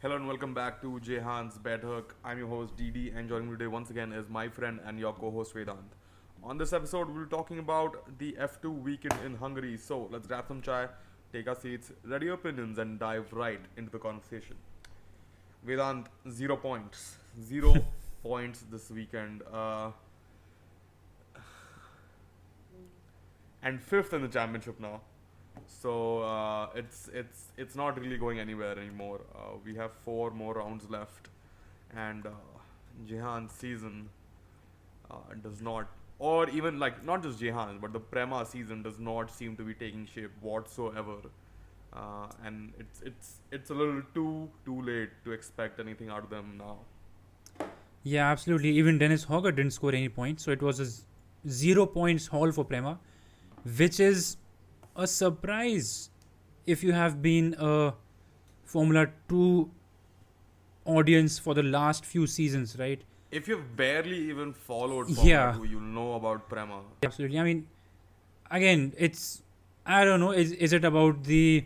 Hello and welcome back to Jehan's Baithak. I'm your host DD, and joining me today once again is my friend and your co-host Vedant. On this episode, we'll be talking about the F2 weekend in Hungary. So let's grab some chai, take our seats, ready your opinions, and dive right into the conversation. Vedant, 0 points, 0 points this weekend, and fifth in the championship now. So it's not really going anywhere anymore. We have 4 more rounds left, and Jehan's season does not, or even like not just Jehan's, but the Prema season does not seem to be taking shape whatsoever. And it's a little too late to expect anything out of them now. Yeah, absolutely. Even Dennis Hogger didn't score any points, so it was a 0 points haul for Prema, which is a surprise if you have been a Formula 2 audience for the last few seasons, right? If you've barely even followed Formula Yeah, 2, you'll know about Prema. absolutely. I mean, again, I don't know, is it about uh,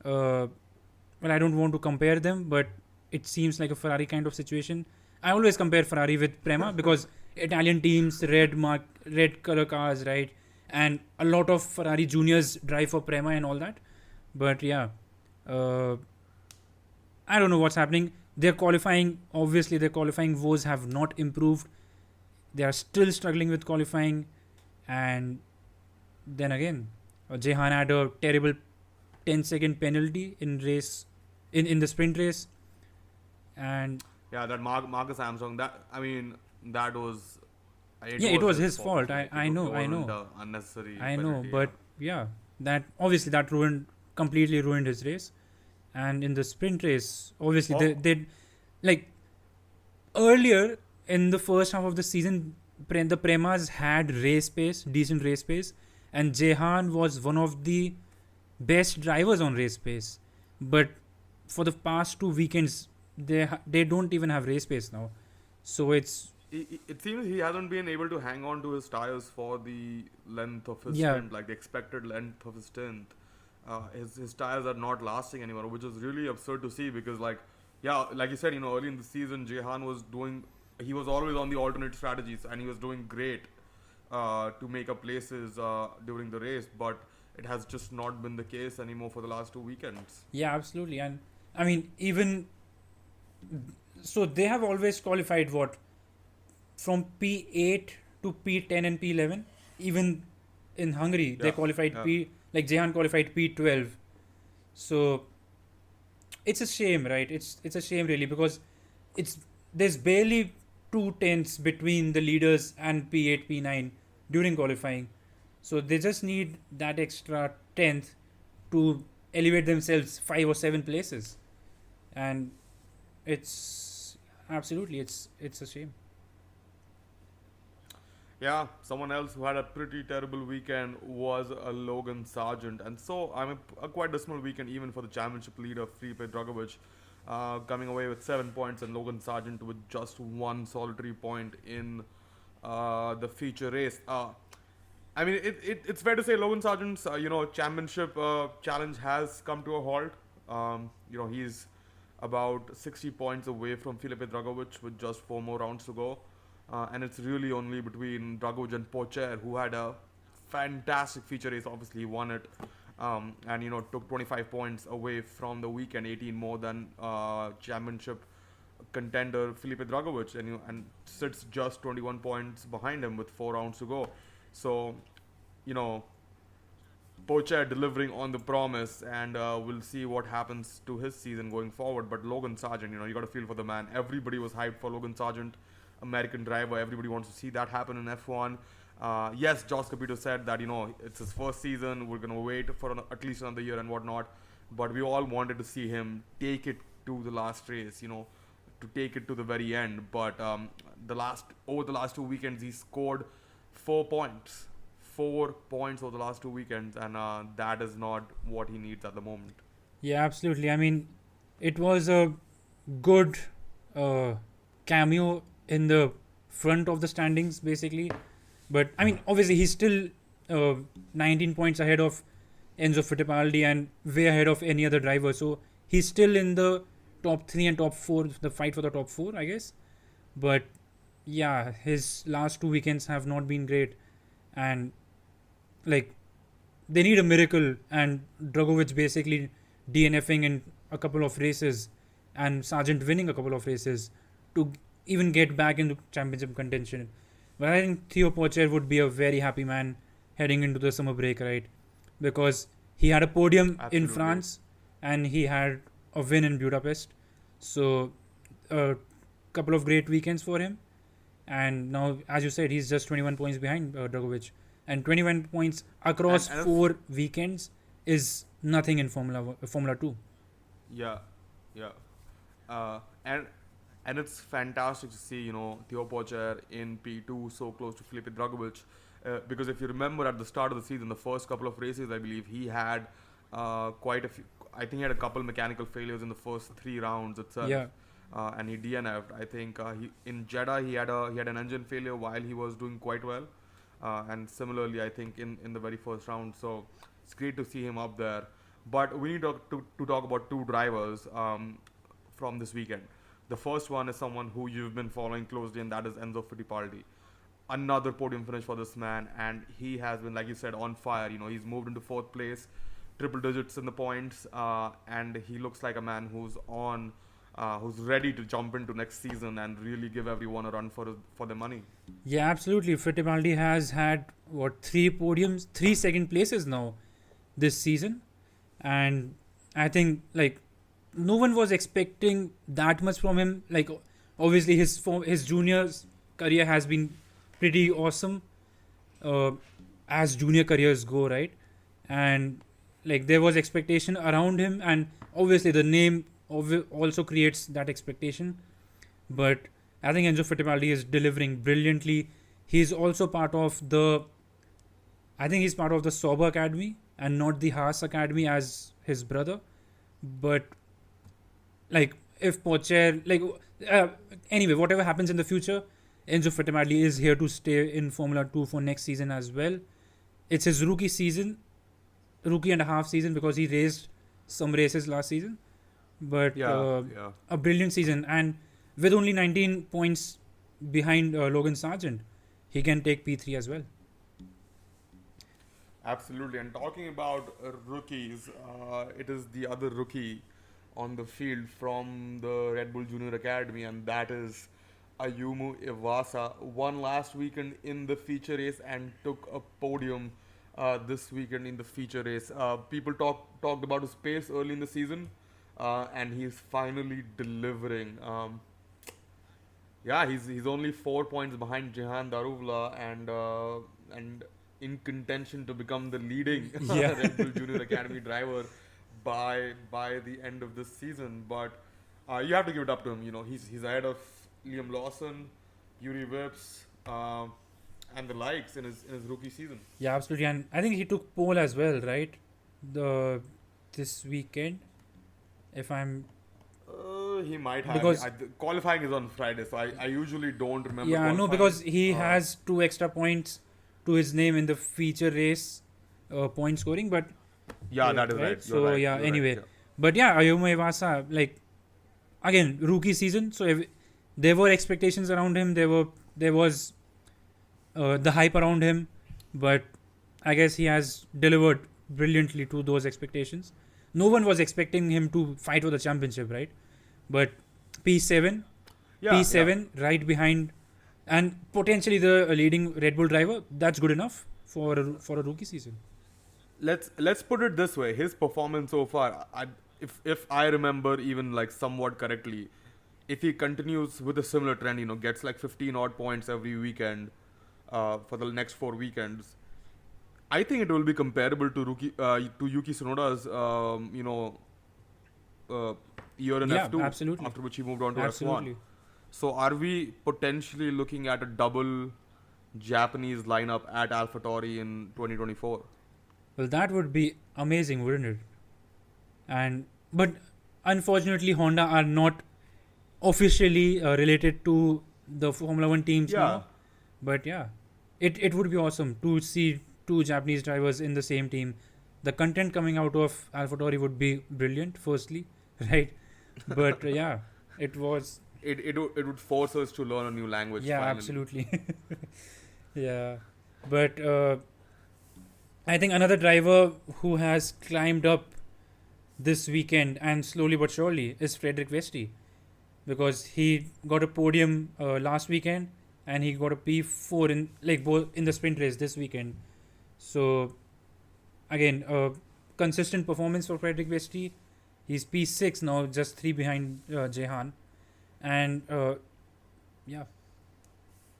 well, I don't want to compare them, but it seems like a Ferrari kind of situation. I always compare Ferrari with Prema because Italian teams, red color cars, right? And a lot of Ferrari juniors drive for Prema and all that. But yeah, uh, I don't know what's happening. Their qualifying woes have not improved. They are still struggling with qualifying. And then again, Jehan had a terrible 10-second penalty in the sprint race. And Yeah, that Marcus Armstrong. That was. It yeah, it was was his his fault. fault. Like I know, it I wasn't know, unnecessary I know. penalty. Yeah. But yeah, that completely ruined his race. And in the sprint race, obviously Oh, they like earlier in the first half of the season, the Premas had decent race pace, and Jehan was one of the best drivers on race pace. But for the past 2 weekends, they don't even have race pace now. So it's it seems he hasn't been able to hang on to his tires for the length of his yeah, stint, like the expected length of his stint. His tires are not lasting anymore, which is really absurd to see because yeah, like you said, early in the season, Jehan was doing. He was always on the alternate strategies, and he was doing great to make up places during the race, but it has just not been the case anymore for the last 2 weekends. yeah, absolutely. And I mean, even so, they have always qualified what from P8 to P10 and P11. Even in Hungary, they Yeah, qualified yeah. like Jehan qualified P12. So it's a shame, right? It's a shame really because it's there's barely 2 tenths between the leaders and P8 P9 during qualifying. So they just need that extra tenth to elevate themselves 5 or 7 places, and it's absolutely it's a shame. Yeah, someone else who had a pretty terrible weekend was Logan Sargent, and so a quite dismal weekend even for the championship leader Felipe Dragovic, coming away with 7 points, and Logan Sargent with just one solitary point in the feature race. It's fair to say Logan Sargent's championship challenge has come to a halt. He's about 60 points away from Felipe Dragovic with just 4 more rounds to go. And it's really only between Dragovic and Pocher, who had a fantastic feature race. Obviously, he won it, and took 25 points away from the weekend, 18 more than championship contender Felipe Dragovic, and sits just 21 points behind him with 4 rounds to go. So, you know, Pocher delivering on the promise, and we'll see what happens to his season going forward. But Logan Sargent, you got to feel for the man. Everybody was hyped for Logan Sargent, American driver. Everybody wants to see that happen in F1. Yes, Josh Capito said that it's his first season. We're gonna wait for at least another year and whatnot. But we all wanted to see him take it to the last race. To take it to the very end. But over the last 2 weekends, he scored 4 points. 4 points over the last 2 weekends, and that is not what he needs at the moment. Yeah, absolutely. I mean, it was a good cameo in the front of the standings, basically. But I mean, obviously, he's still 19 points ahead of Enzo Fittipaldi and way ahead of any other driver. So he's still in the top 3 and top 4, the fight for the top 4, I guess. But yeah, his last 2 weekends have not been great, and like they need a miracle, and Dragovic basically DNFing in a couple of races and Sargent winning a couple of races to even get back into championship contention. But I think Theo Pocher would be a very happy man heading into the summer break, right? Because he had a podium in Absolutely. France and he had a win in Budapest. So a couple of great weekends for him. And now, as you said, he's just 21 points behind Dragovic. And 21 points across And 4 weekends is nothing in Formula 2. Yeah, yeah, and it's fantastic to see Theo Pocher in P2 so close to Felipe Dragovic, because if you remember at the start of the season, the first couple of races, I believe he had quite a few. I think he had a couple mechanical failures in the first 3 rounds itself. Yeah. And he DNF'd. I think he in Jeddah he had an engine failure while he was doing quite well, and similarly I think in the very first round. So it's great to see him up there. But we need to talk about 2 drivers from this weekend. The first one is someone who you've been following closely, and that is Enzo Fittipaldi. Another podium finish for this man, and he has been, like you said, on fire. He's moved into 4th place, triple digits in the points, and he looks like a man who's ready to jump into next season and really give everyone a run for their money. Yeah, absolutely. Fittipaldi has had 3 podiums, 3 second places now this season, and I think like no one was expecting that much from him. Like obviously his juniors career has been pretty awesome, as junior careers go, right? And like there was expectation around him, and obviously the name also creates that expectation. But I think Enzo Fittipaldi is delivering brilliantly. He's also part of the Sauber Academy and not the Haas Academy as his brother. But like if Pocher, anyway, whatever happens in the future, Enzo Fittipaldi is here to stay in Formula 2 for next season as well. It's his rookie and a half season, because he raced some races last season. But a brilliant season, and with only 19 points behind Logan Sargent, he can take P3 as well. Absolutely. And talking about rookies, it is the other rookie on the field from the Red Bull Junior Academy, and that is Ayumu Iwasa. Won last weekend in the feature race and took a podium this weekend in the feature race. People talked about his pace early in the season, and he's finally delivering. He's only 4 points behind Jehan Daruvla, and in contention to become the leading Red Bull Junior Academy driver by the end of this season. But you have to give it up to him. He's ahead of Liam Lawson, Yuri Vips, and the likes in his rookie season. Yeah, absolutely. And I think he took pole as well, right? This weekend, if I'm. He might have. Because qualifying is on Friday, so I usually don't remember. Yeah, no, because he has 2 extra points to his name in the feature race point scoring, but that is right. So right. yeah, You're anyway, right, but yeah, Ayumu Iwasa, like again, rookie season. So there were expectations around him. There was the hype around him, but I guess he has delivered brilliantly to those expectations. No one was expecting him to fight for the championship, right? But P7, right behind, and potentially the leading Red Bull driver. That's good enough for a rookie season. Let's put it this way: his performance so far, if I remember even like somewhat correctly, if he continues with a similar trend, gets like 15 odd points every weekend for the next 4 weekends, I think it will be comparable to Yuki Tsunoda's year in F2, absolutely. after which he moved on to Absolutely. F1. So are we potentially looking at a double Japanese lineup at AlphaTauri in 2024? Well, that would be amazing, wouldn't it? But unfortunately, Honda are not officially related to the Formula 1 teams now. But yeah, it would be awesome to see 2 Japanese drivers in the same team. The content coming out of AlphaTauri would be brilliant, firstly, right? But yeah, it was. It would force us to learn a new language Yeah, finally. absolutely. Yeah, but I think another driver who has climbed up this weekend and slowly but surely is Frederick Vesti, because he got a podium last weekend and he got a P4 in like both in the sprint race this weekend. So again, consistent performance for Frederick Vesti. He's P6 now, just three behind Jehan, and yeah,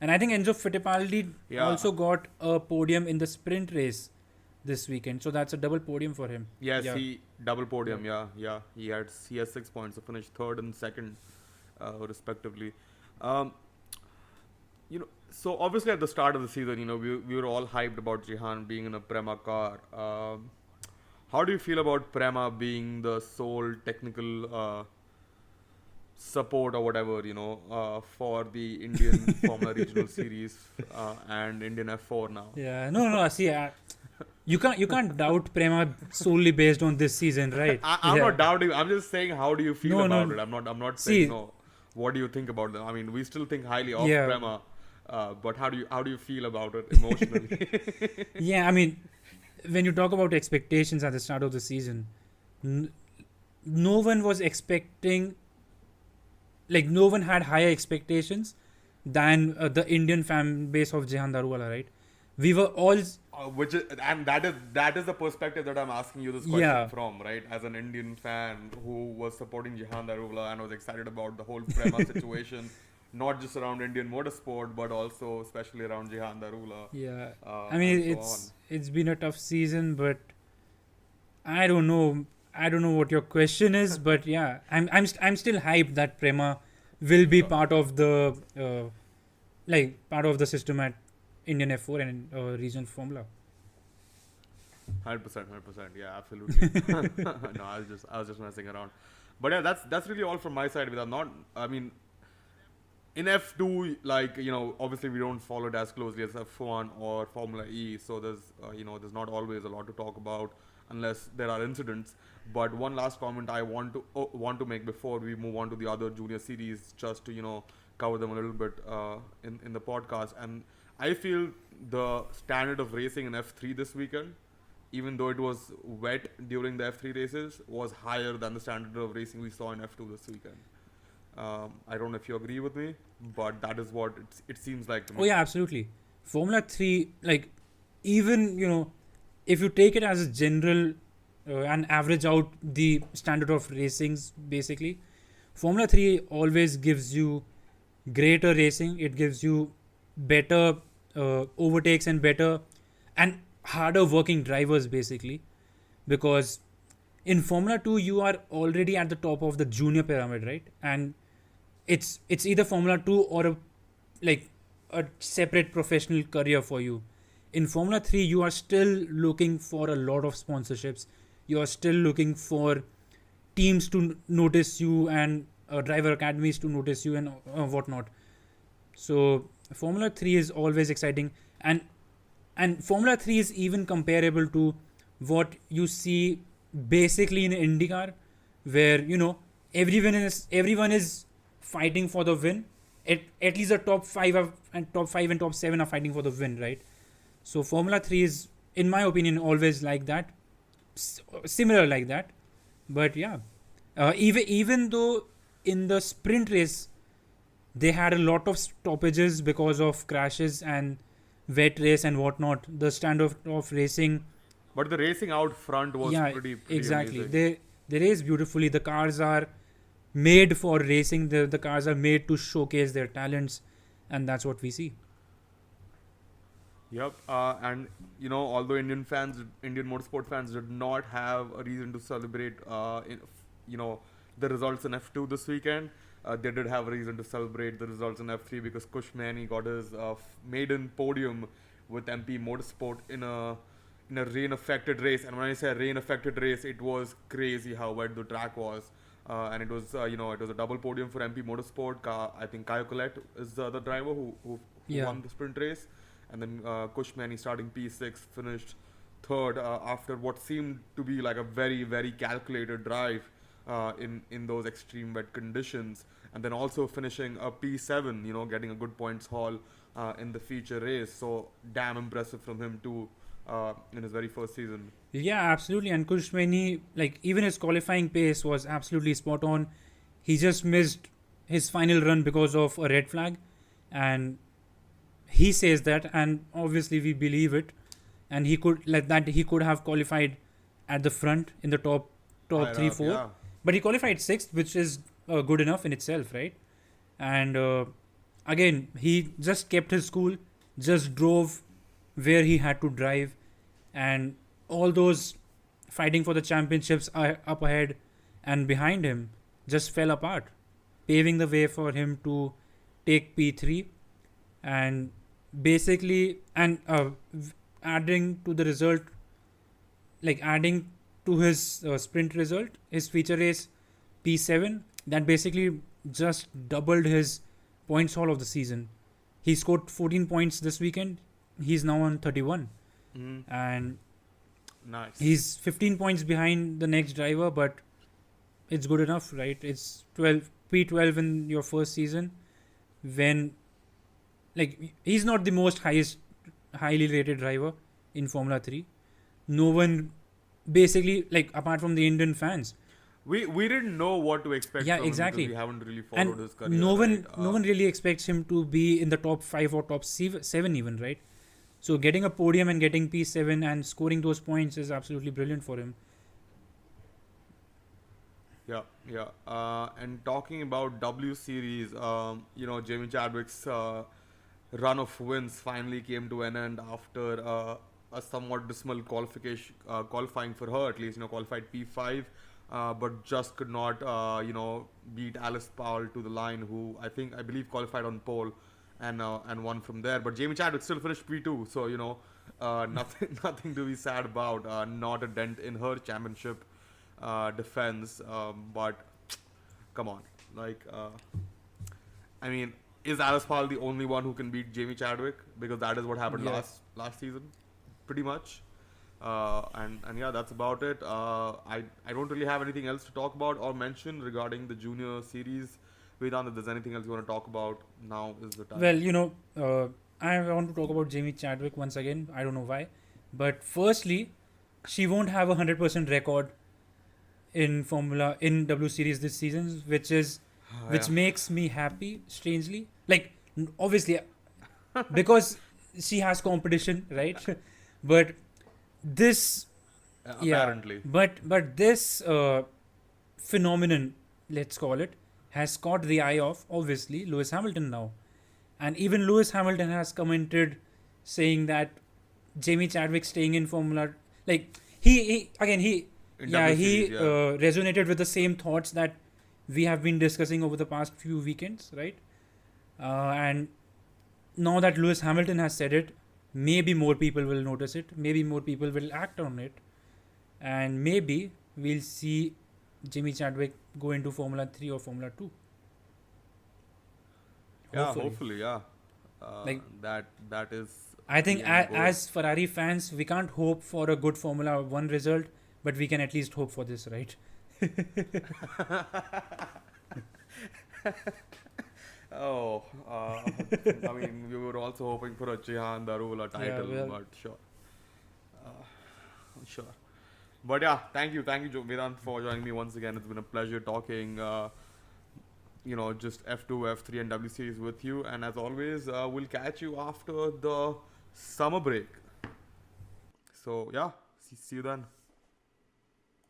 and I think Enzo Fittipaldi Yeah. also got a podium in the sprint race this weekend. So that's a double podium for him. Yes, Yeah. he double podium. Yeah. He has 6 points. So finished third and second, respectively. Um, so obviously at the start of the season, we were all hyped about Jehan being in a Prema car. How do you feel about Prema being the sole technical support or whatever, for the Indian Formula Regional Series and Indian F4 now? Yeah, no. See, you can't doubt Prema solely based on this season, right? I'm Yeah. not doubting. I'm just saying, how do you feel No, no. about it? I'm not See- saying no. What do you think about them? I mean, we still think highly of Yeah. Prema, but how do you feel about it emotionally? Yeah, I mean, when you talk about expectations at the start of the season, n- no one was expecting, like, no one had higher expectations than the Indian fan base of Jehan Daruwala, right? We were all, That is the perspective that I'm asking you this question Yeah. from, right? As an Indian fan who was supporting Jehan Darula and was excited about the whole Prema situation, not just around Indian motorsport, but also especially around Jehan Darula. yeah. Uh, I mean, and so it's been a tough season, but I don't know. I don't know what your question is, but yeah, I'm still hyped that Prema will be Sure. part of the part of the system at Indian F4 and regional Formula. 100%, yeah, absolutely. No, I was just messing around. But yeah, that's really all from my side. With I'm not, I mean, in F2, like, obviously we don't follow it as closely as F1 or Formula E, so there's not always a lot to talk about unless there are incidents. But one last comment I want to make before we move on to the other junior series, just to cover them a little bit in the podcast. And I feel the standard of racing in F3 this weekend, even though it was wet during the F3 races, was higher than the standard of racing we saw in F2 this weekend. I don't know if you agree with me, but that is what it seems like to me. Oh yeah, absolutely. Formula 3, like, even if you take it as a general and average out the standard of racings, basically, Formula 3 always gives you greater racing. It gives you better overtakes and better and harder working drivers, basically, because in Formula 2 you are already at the top of the junior pyramid, right? And it's either Formula 2 or a separate professional career for you. In Formula 3 you are still looking for a lot of sponsorships. You are still looking for teams to notice you and driver academies to notice you and whatnot. So Formula 3 is always exciting, and Formula 3 is even comparable to what you see basically in IndyCar, where everyone is fighting for the win. At least the top 5 and top 7 are fighting for the win, right? So Formula 3 is, in my opinion, always like that, similar like that. But yeah, even though in the sprint race they had a lot of stoppages because of crashes and wet race and whatnot, the standard of racing, But the racing out front was yeah, pretty exactly. amazing. They race beautifully. The cars are made for racing. The cars are made to showcase their talents, and that's what we see. Yep, and although Indian motorsport fans did not have a reason to celebrate, the results in F2 this weekend, they did have a reason to celebrate the results in F3 because Kush Mani got his maiden podium with MP Motorsport in a rain-affected race. And when I say rain-affected race, it was crazy how wet the track was. And it was, it was a double podium for MP Motorsport. I think Kayo Colette is the other driver who Yeah. won the sprint race. And then Kushmani, starting P6, finished third after what seemed to be like a very, very calculated drive in those extreme wet conditions, and then also finishing a P7, getting a good points haul in the feature race. So damn impressive from him too in his very first season. Yeah, absolutely. And Kushmeni, like even his qualifying pace was absolutely spot on. He just missed his final run because of a red flag, and he says that, and obviously we believe it. And he could like that he could have qualified at the front in the top Higher three, up, four, yeah. but he qualified sixth, which is good enough in itself, right? And again, he just kept his cool, just drove where he had to drive, and all those fighting for the championships up ahead and behind him just fell apart, paving the way for him to take P3 and basically adding to the result, like adding to his sprint result, his feature race P7, that basically just doubled his points haul of the season. He scored 14 points this weekend. He's now on 31, and Nice. he's 15 points behind the next driver, but it's good enough, right? It's 12 P12 in your first season, when like he's not the most highly rated driver in Formula 3. No one basically, like apart from the Indian fans, We didn't know what to expect Yeah, from him exactly. because we haven't really and followed his career. no one right? no one really expects him to be in the top 5 or top 7 even, right? So getting a podium and getting P7 and scoring those points is absolutely brilliant for him. Yeah, yeah. And talking about W Series, Jamie Chadwick's run of wins finally came to an end after a somewhat dismal qualifying for her, at least, qualified P5, but just could not, beat Alice Powell to the line, who I believe qualified on pole and won from there. But Jamie Chadwick still finished P2, so, nothing to be sad about. Not a dent in her championship defense, but come on, I mean, is Alice Powell the only one who can beat Jamie Chadwick? Because that is what happened Yeah. last season, pretty much. And yeah, that's about it. I don't really have anything else to talk about or mention regarding the junior series. Vedant, if there's anything else you want to talk about, now is the time. Well, I want to talk about Jamie Chadwick once again. I don't know why, but firstly, she won't have 100% record in W Series this season, which Yeah. makes me happy. Strangely, like obviously, because she has competition, right? But this, yeah, Apparently. but this phenomenon, let's call it, has caught the eye of obviously Lewis Hamilton now, and even Lewis Hamilton has commented saying that Jamie Chadwick staying in Formula, like he again he In yeah W he Series, yeah. resonated with the same thoughts that we have been discussing over the past few weekends, right? And now that Lewis Hamilton has said it, maybe more people will notice it, maybe more people will act on it, and maybe we'll see Jimmy Chadwick go into Formula 3 or Formula 2. Yeah, hopefully, yeah. Like- that is. I think the end goal. as Ferrari fans, we can't hope for a good Formula 1 result, but we can at least hope for this, right? Oh, I mean, we were also hoping for a Jehan Darula title, well- but sure. Sure. But yeah, thank you, Vedant, for joining me once again. It's been a pleasure talking, just F2, F3, and W Series with you. And as always, we'll catch you after the summer break. So yeah, see you then.